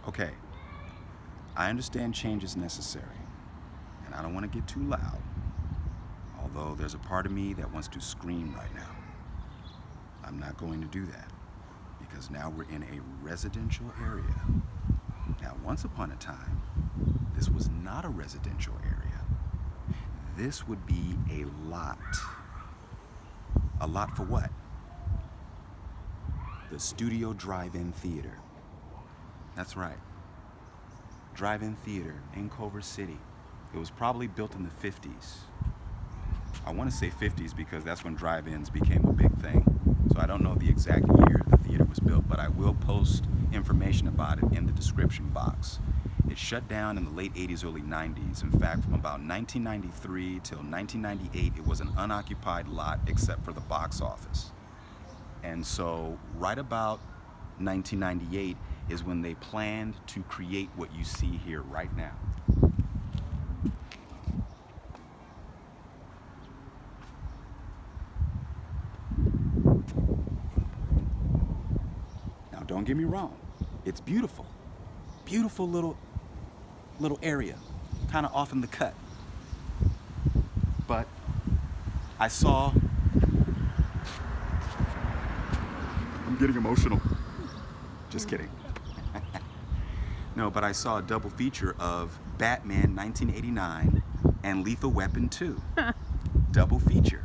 Okay, I understand change is necessary, and I don't want to get too loud, although there's a part of me that wants to scream right now. I'm not going to do that, because now we're in a residential area. Now, once upon a time, this was not a residential area. This would be a lot. A lot for what? The Studio Drive-In Theater. That's right. Drive-In Theater in Culver City. It was probably built in the 50s. I want to say 50s because that's when drive-ins became a big thing. So I don't know the exact year the theater was built, but I will post information about it in the description box. It shut down in the late 80s, early 90s. In fact, from about 1993 till 1998, it was an unoccupied lot except for the box office. And so right about 1998 is when they planned to create what you see here right now. Now, don't get me wrong. It's beautiful. Beautiful little area, kind of off in the cut. But I saw, I'm getting emotional. Just kidding. No, but I saw a double feature of Batman 1989 and Lethal Weapon 2. Double feature.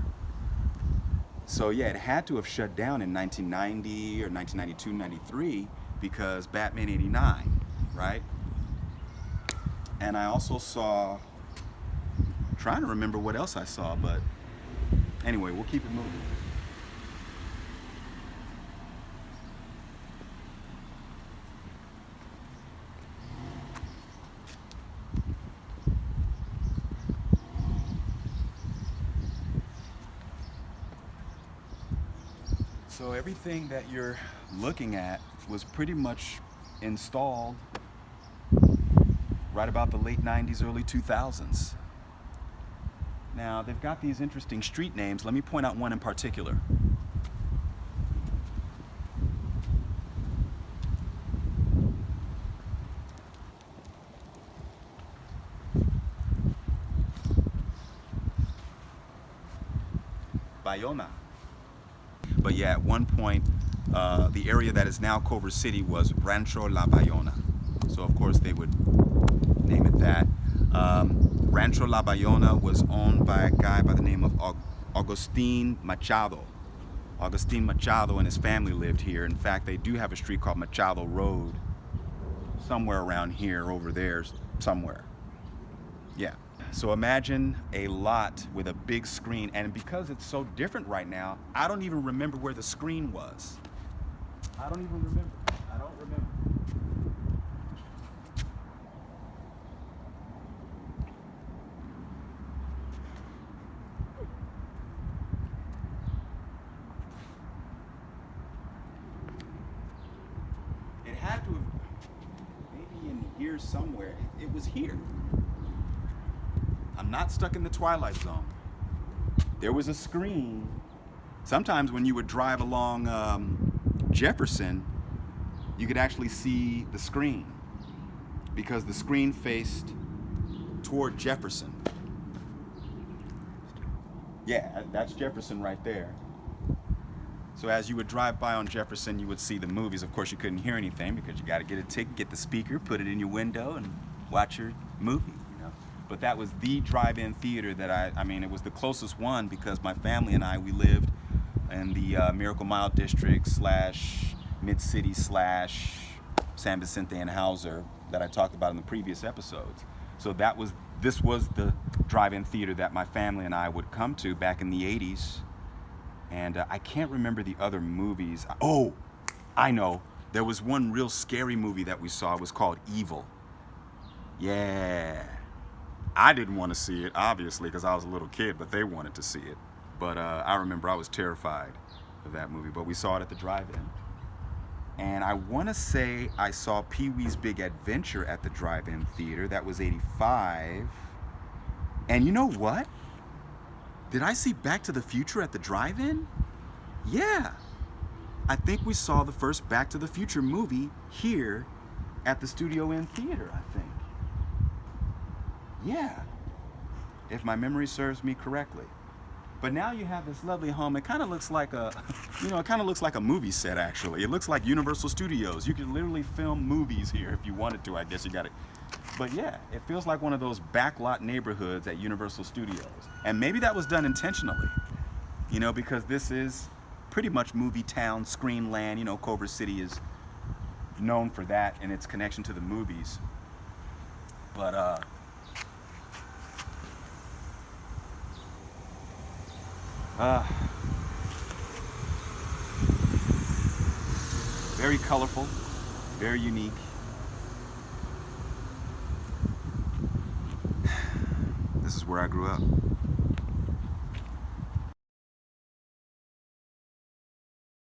So yeah, it had to have shut down in 1990 or 1992, 93 because Batman 89, right? And I also saw, trying to remember what else I saw, but anyway, we'll keep it moving. So everything that you're looking at was pretty much installed right about the late 90s, early 2000s. Now, they've got these interesting street names. Let me point out one in particular. Bayona. But yeah, at one point, the area that is now Culver City was Rancho La Bayona. So of course they would name it that. Rancho La Bayona was owned by a guy by the name of Agustin Machado. Agustin Machado and his family lived here. In fact, they do have a street called Machado Road somewhere around here, over there, somewhere. Yeah. So imagine a lot with a big screen, and because it's so different right now, I don't even remember where the screen was. I don't even remember. I don't remember. It had to have, maybe in here somewhere, it was here. I'm not stuck in the Twilight Zone. There was a screen. Sometimes when you would drive along Jefferson, you could actually see the screen because the screen faced toward Jefferson. Yeah, that's Jefferson right there. So as you would drive by on Jefferson, you would see the movies. Of course, you couldn't hear anything because you got to get a ticket, get the speaker, put it in your window, and watch your movie. But that was the drive-in theater that I mean, it was the closest one because my family and I, we lived in the Miracle Mile District / Mid-City / San Vicente and Hauser that I talked about in the previous episodes. So this was the drive-in theater that my family and I would come to back in the 80s. And I can't remember the other movies. Oh, I know. There was one real scary movie that we saw. It was called Evil. Yeah. I didn't want to see it, obviously, because I was a little kid, but they wanted to see it. But I remember I was terrified of that movie, but we saw it at the drive-in. And I want to say I saw Pee-wee's Big Adventure at the drive-in theater. That was 85. And you know what? Did I see Back to the Future at the drive-in? Yeah. I think we saw the first Back to the Future movie here at the Studio Inn Theater, I think. Yeah, if my memory serves me correctly. But now you have this lovely home. It kind of looks like a, it kind of looks like a movie set, actually. It looks like Universal Studios. You could literally film movies here if you wanted to. I guess you got it. But yeah, it feels like one of those backlot neighborhoods at Universal Studios. And maybe that was done intentionally, because this is pretty much movie town, screen land. Culver City is known for that and its connection to the movies. But, very colorful, very unique. This is where I grew up.